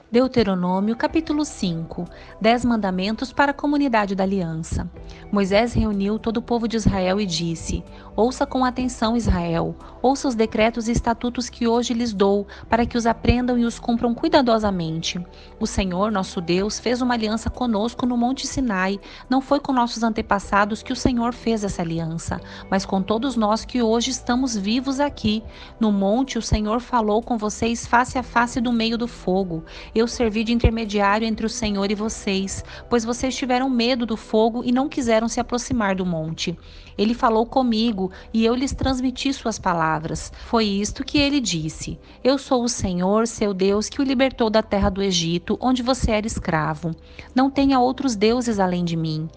Deuteronômio, capítulo 5. 10 mandamentos para a comunidade da aliança. Moisés reuniu todo o povo de Israel e disse: Ouça com atenção, Israel, ouça os decretos e estatutos que hoje lhes dou, para que os aprendam e os cumpram cuidadosamente. O Senhor, nosso Deus, fez uma aliança conosco no Monte Sinai. Não foi com nossos antepassados que o Senhor fez essa aliança, mas com todos nós que hoje estamos vivos aqui. No monte, o Senhor falou com vocês face a face do meio do fogo. Eu servi de intermediário entre o Senhor e vocês, pois vocês tiveram medo do fogo e não quiseram se aproximar do monte. Ele falou comigo e eu lhes transmiti suas palavras. Foi isto que ele disse: Eu sou o Senhor, seu Deus, que o libertou da terra do Egito, onde você era escravo. Não tenha outros deuses além de mim.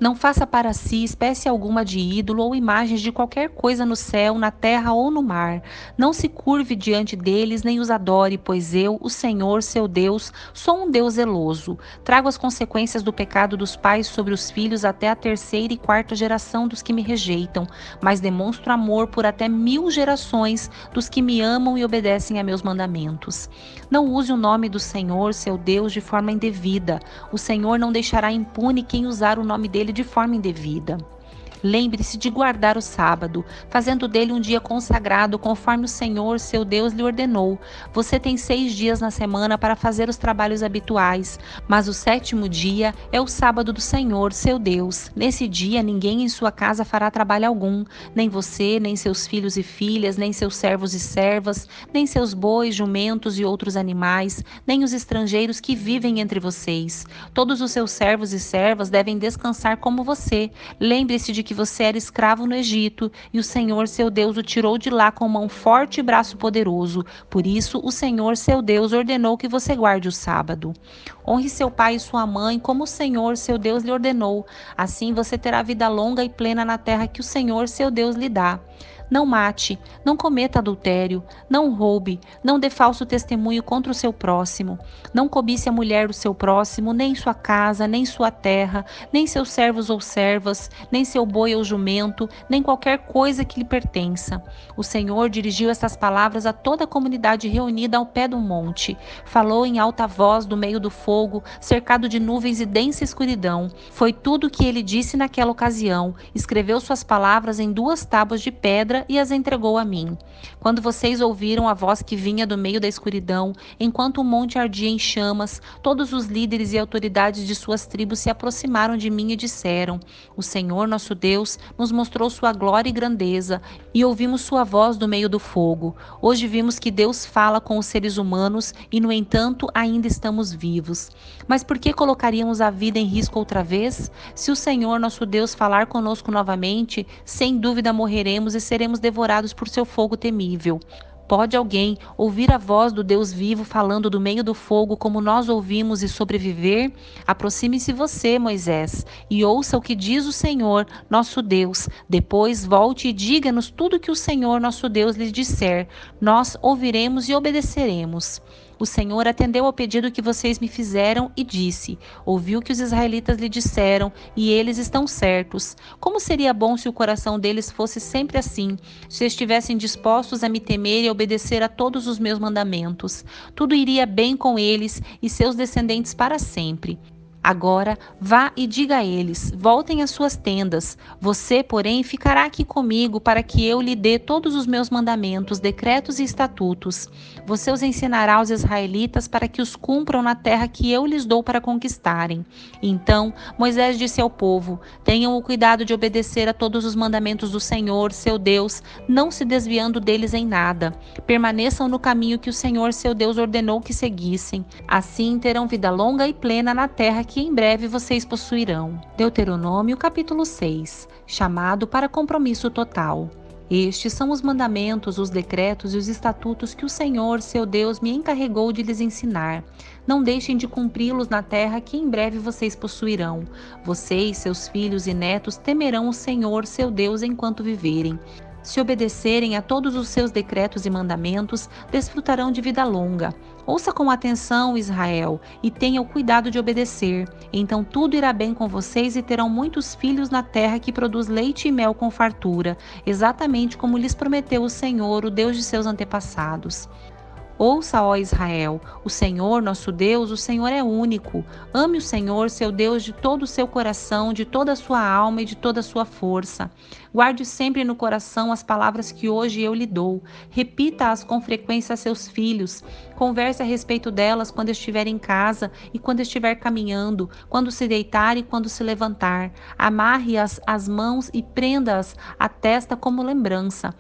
Não faça para si espécie alguma de ídolo ou imagens de qualquer coisa no céu, na terra ou no mar. Não se curve diante deles, nem os adore, pois eu, o Senhor, seu Deus, sou um Deus zeloso. Trago as consequências do pecado dos pais sobre os filhos até a terceira e quarta geração dos que me rejeitam, mas demonstro amor por até 1000 gerações dos que me amam e obedecem a meus mandamentos. Não use o nome do Senhor, seu Deus, de forma indevida. O Senhor não deixará impune quem usar o nome dele de forma indevida. Lembre-se de guardar o sábado, fazendo dele um dia consagrado, conforme o Senhor, seu Deus, lhe ordenou. Você tem 6 dias na semana para fazer os trabalhos habituais, mas o 7º dia é o sábado do Senhor, seu Deus. Nesse dia, ninguém em sua casa fará trabalho algum, nem você, nem seus filhos e filhas, nem seus servos e servas, nem seus bois, jumentos e outros animais, nem os estrangeiros que vivem entre vocês. Todos os seus servos e servas devem descansar como você. Lembre-se de que você era escravo no Egito, e o Senhor, seu Deus, o tirou de lá com mão forte e braço poderoso. Por isso, o Senhor, seu Deus, ordenou que você guarde o sábado. Honre seu pai e sua mãe, como o Senhor, seu Deus, lhe ordenou. Assim você terá vida longa e plena na terra que o Senhor, seu Deus, lhe dá. Não mate, não cometa adultério, não roube, não dê falso testemunho contra o seu próximo, não cobice a mulher do seu próximo, nem sua casa, nem sua terra, nem seus servos ou servas, nem seu boi ou jumento, nem qualquer coisa que lhe pertença. O Senhor dirigiu estas palavras a toda a comunidade reunida ao pé do monte. Falou em alta voz do meio do fogo, cercado de nuvens e densa escuridão. Foi tudo o que ele disse naquela ocasião. Escreveu suas palavras em 2 tábuas de pedra e as entregou a mim. Quando vocês ouviram a voz que vinha do meio da escuridão, enquanto o monte ardia em chamas, todos os líderes e autoridades de suas tribos se aproximaram de mim e disseram: O Senhor, nosso Deus, nos mostrou sua glória e grandeza, e ouvimos sua voz do meio do fogo. Hoje vimos que Deus fala com os seres humanos e, no entanto, ainda estamos vivos. Mas por que colocaríamos a vida em risco outra vez? Se o Senhor, nosso Deus, falar conosco novamente, sem dúvida morreremos e seremos devorados por seu fogo temível. Pode alguém ouvir a voz do Deus vivo falando do meio do fogo como nós ouvimos e sobreviver? Aproxime-se você, Moisés, e ouça o que diz o Senhor, nosso Deus. Depois volte e diga-nos tudo o que o Senhor, nosso Deus, lhe disser. Nós ouviremos e obedeceremos. O Senhor atendeu ao pedido que vocês me fizeram e disse: Ouviu o que os israelitas lhe disseram, e eles estão certos. Como seria bom se o coração deles fosse sempre assim, se estivessem dispostos a me temer e a obedecer a todos os meus mandamentos. Tudo iria bem com eles e seus descendentes para sempre. Agora, vá e diga a eles: voltem às suas tendas. Você, porém, ficará aqui comigo para que eu lhe dê todos os meus mandamentos, decretos e estatutos. Você os ensinará aos israelitas para que os cumpram na terra que eu lhes dou para conquistarem. Então, Moisés disse ao povo: Tenham o cuidado de obedecer a todos os mandamentos do Senhor, seu Deus, não se desviando deles em nada. Permaneçam no caminho que o Senhor, seu Deus, ordenou que seguissem. Assim terão vida longa e plena na terra que em breve vocês possuirão. Deuteronômio, capítulo 6. Chamado para compromisso total. Estes são os mandamentos, os decretos e os estatutos que o Senhor, seu Deus, me encarregou de lhes ensinar. Não deixem de cumpri-los na terra que em breve vocês possuirão. Vocês, seus filhos e netos, temerão o Senhor, seu Deus, enquanto viverem. Se obedecerem a todos os seus decretos e mandamentos, desfrutarão de vida longa. Ouça com atenção, Israel, e tenha o cuidado de obedecer. Então tudo irá bem com vocês e terão muitos filhos na terra que produz leite e mel com fartura, exatamente como lhes prometeu o Senhor, o Deus de seus antepassados. Ouça, ó Israel, o Senhor, nosso Deus, o Senhor é único. Ame o Senhor, seu Deus, de todo o seu coração, de toda a sua alma e de toda a sua força. Guarde sempre no coração as palavras que hoje eu lhe dou. Repita-as com frequência a seus filhos. Converse a respeito delas quando estiver em casa e quando estiver caminhando, quando se deitar e quando se levantar. Amarre-as às mãos e prenda-as à testa como lembrança.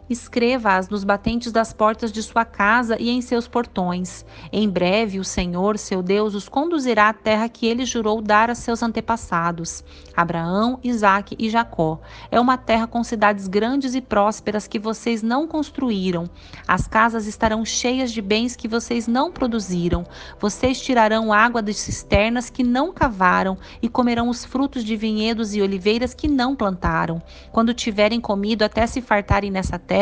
Escreva-as nos batentes das portas de sua casa e em seus portões. Em breve, o Senhor, seu Deus, os conduzirá à terra que ele jurou dar a seus antepassados, Abraão, Isaque e Jacó. É uma terra com cidades grandes e prósperas que vocês não construíram. As casas estarão cheias de bens que vocês não produziram. Vocês tirarão água de cisternas que não cavaram e comerão os frutos de vinhedos e oliveiras que não plantaram. Quando tiverem comido até se fartarem nessa terra,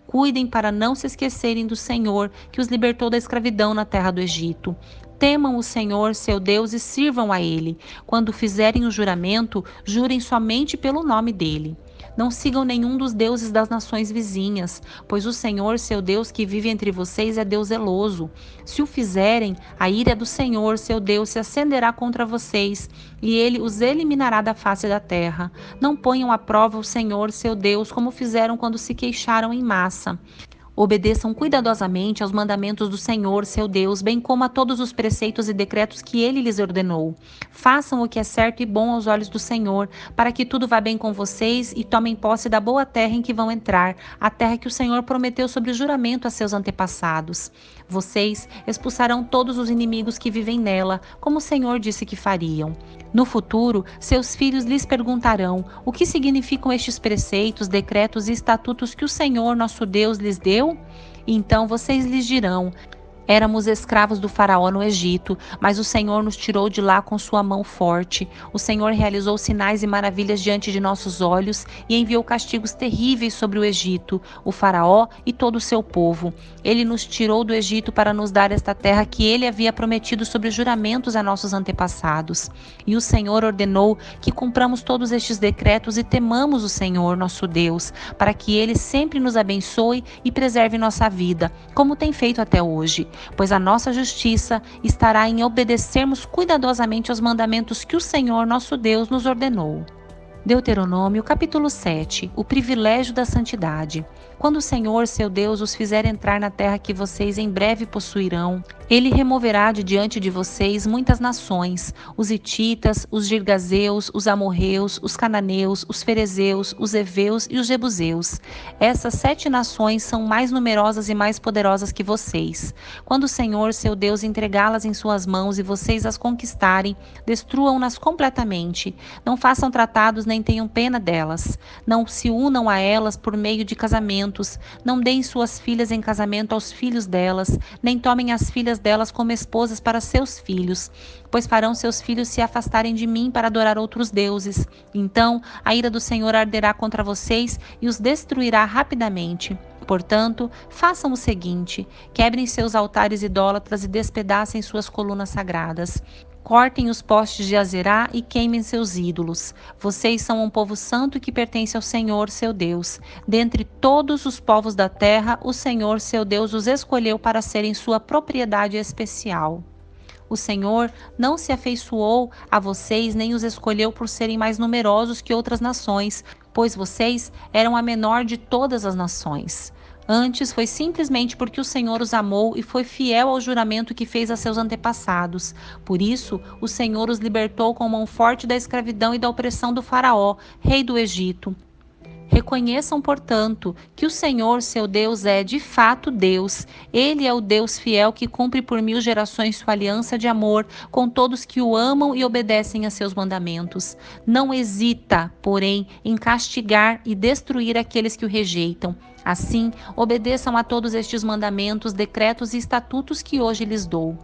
cuidem para não se esquecerem do Senhor, que os libertou da escravidão na terra do Egito. Temam o Senhor, seu Deus, e sirvam a Ele. Quando fizerem o juramento, jurem somente pelo nome dele. Não sigam nenhum dos deuses das nações vizinhas, pois o Senhor, seu Deus, que vive entre vocês, é Deus zeloso. Se o fizerem, a ira do Senhor, seu Deus, se acenderá contra vocês, e ele os eliminará da face da terra. Não ponham à prova o Senhor, seu Deus, como fizeram quando se queixaram em massa. Obedeçam cuidadosamente aos mandamentos do Senhor, seu Deus, bem como a todos os preceitos e decretos que ele lhes ordenou. Façam o que é certo e bom aos olhos do Senhor, para que tudo vá bem com vocês e tomem posse da boa terra em que vão entrar, a terra que o Senhor prometeu sob juramento a seus antepassados. Vocês expulsarão todos os inimigos que vivem nela, como o Senhor disse que fariam. No futuro, seus filhos lhes perguntarão o que significam estes preceitos, decretos e estatutos que o Senhor, nosso Deus, lhes deu? Então vocês lhes dirão: éramos escravos do faraó no Egito, mas o Senhor nos tirou de lá com sua mão forte. O Senhor realizou sinais e maravilhas diante de nossos olhos e enviou castigos terríveis sobre o Egito, o faraó e todo o seu povo. Ele nos tirou do Egito para nos dar esta terra que ele havia prometido sobre juramentos a nossos antepassados. E o Senhor ordenou que cumpramos todos estes decretos e temamos o Senhor, nosso Deus, para que ele sempre nos abençoe e preserve nossa vida, como tem feito até hoje. Pois a nossa justiça estará em obedecermos cuidadosamente aos mandamentos que o Senhor, nosso Deus, nos ordenou. Deuteronômio, capítulo 7. O privilégio da santidade. Quando o Senhor, seu Deus, os fizer entrar na terra que vocês em breve possuirão, ele removerá de diante de vocês muitas nações, os hititas, os girgazeus, os amorreus, os cananeus, os ferezeus, os heveus e os jebuseus. Essas 7 nações são mais numerosas e mais poderosas que vocês. Quando o Senhor, seu Deus, entregá-las em suas mãos e vocês as conquistarem, destruam-nas completamente. Não façam tratados nem tenham pena delas. Não se unam a elas por meio de casamentos. Não deem suas filhas em casamento aos filhos delas, nem tomem as filhas delas como esposas para seus filhos, pois farão seus filhos se afastarem de mim para adorar outros deuses. Então a ira do Senhor arderá contra vocês e os destruirá rapidamente. Portanto, façam o seguinte: quebrem seus altares idólatras e despedacem suas colunas sagradas. Cortem os postes de Azerá e queimem seus ídolos. Vocês são um povo santo que pertence ao Senhor, seu Deus. Dentre todos os povos da terra, o Senhor, seu Deus, os escolheu para serem sua propriedade especial. O Senhor não se afeiçoou a vocês nem os escolheu por serem mais numerosos que outras nações, pois vocês eram a menor de todas as nações. Antes, foi simplesmente porque o Senhor os amou e foi fiel ao juramento que fez a seus antepassados. Por isso, o Senhor os libertou com mão forte da escravidão e da opressão do faraó, rei do Egito. Reconheçam, portanto, que o Senhor, seu Deus, é de fato Deus. Ele é o Deus fiel que cumpre por 1000 gerações sua aliança de amor com todos que o amam e obedecem a seus mandamentos. Não hesita, porém, em castigar e destruir aqueles que o rejeitam. Assim, obedeçam a todos estes mandamentos, decretos e estatutos que hoje lhes dou.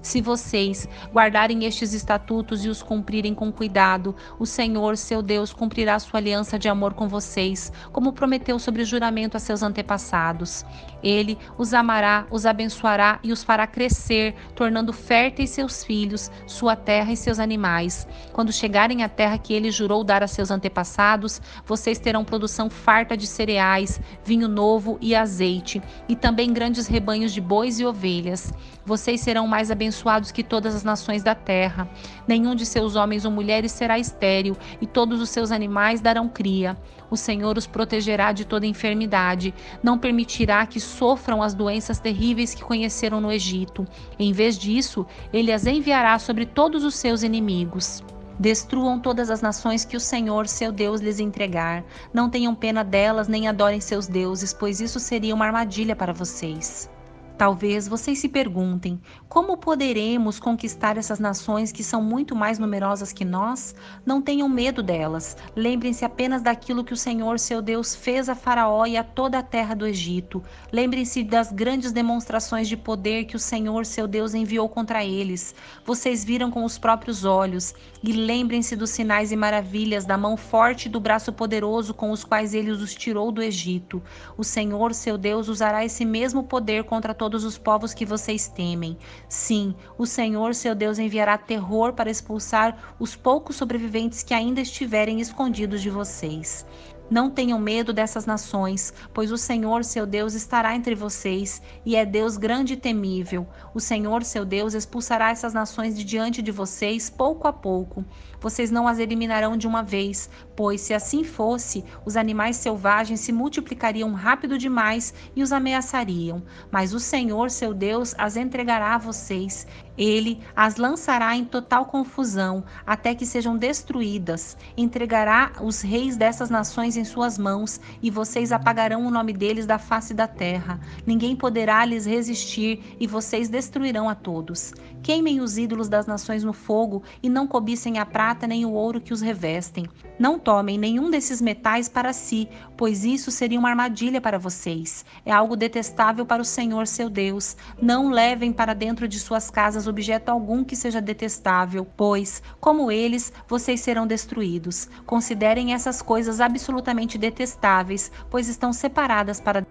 Se vocês guardarem estes estatutos e os cumprirem com cuidado, o Senhor, seu Deus, cumprirá sua aliança de amor com vocês, como prometeu sobre juramento a seus antepassados. Ele os amará, os abençoará e os fará crescer, tornando férteis seus filhos, sua terra e seus animais. Quando chegarem à terra que ele jurou dar a seus antepassados, vocês terão produção farta de cereais, vinho novo e azeite, e também grandes rebanhos de bois e ovelhas. Vocês serão mais abençoados que todas as nações da terra. Nenhum de seus homens ou mulheres será estéril, e todos os seus animais darão cria. O Senhor os protegerá de toda enfermidade. Não permitirá que sofram as doenças terríveis que conheceram no Egito. Em vez disso, ele as enviará sobre todos os seus inimigos. Destruam todas as nações que o Senhor, seu Deus, lhes entregar. Não tenham pena delas, nem adorem seus deuses, pois isso seria uma armadilha para vocês. Talvez vocês se perguntem, como poderemos conquistar essas nações que são muito mais numerosas que nós? Não tenham medo delas. Lembrem-se apenas daquilo que o Senhor, seu Deus, fez a Faraó e a toda a terra do Egito. Lembrem-se das grandes demonstrações de poder que o Senhor, seu Deus, enviou contra eles. Vocês viram com os próprios olhos. E lembrem-se dos sinais e maravilhas, da mão forte e do braço poderoso com os quais ele os tirou do Egito. O Senhor, seu Deus, usará esse mesmo poder contra todos os povos que vocês temem. Sim, o Senhor, seu Deus, enviará terror para expulsar os poucos sobreviventes que ainda estiverem escondidos de vocês. Não tenham medo dessas nações, pois o Senhor, seu Deus, estará entre vocês, e é Deus grande e temível. O Senhor, seu Deus, expulsará essas nações de diante de vocês, pouco a pouco. Vocês não as eliminarão de uma vez, pois, se assim fosse, os animais selvagens se multiplicariam rápido demais e os ameaçariam. Mas o Senhor, seu Deus, as entregará a vocês. Ele as lançará em total confusão, até que sejam destruídas. Entregará os reis dessas nações em suas mãos, e vocês apagarão o nome deles da face da terra. Ninguém poderá lhes resistir, e vocês destruirão a todos. Queimem os ídolos das nações no fogo, e não cobicem a prata nem o ouro que os revestem. Não tomem nenhum desses metais para si, pois isso seria uma armadilha para vocês. É algo detestável para o Senhor, seu Deus. Não levem para dentro de suas casas objeto algum que seja detestável, pois, como eles, vocês serão destruídos. Considerem essas coisas absolutamente detestáveis, pois estão separadas para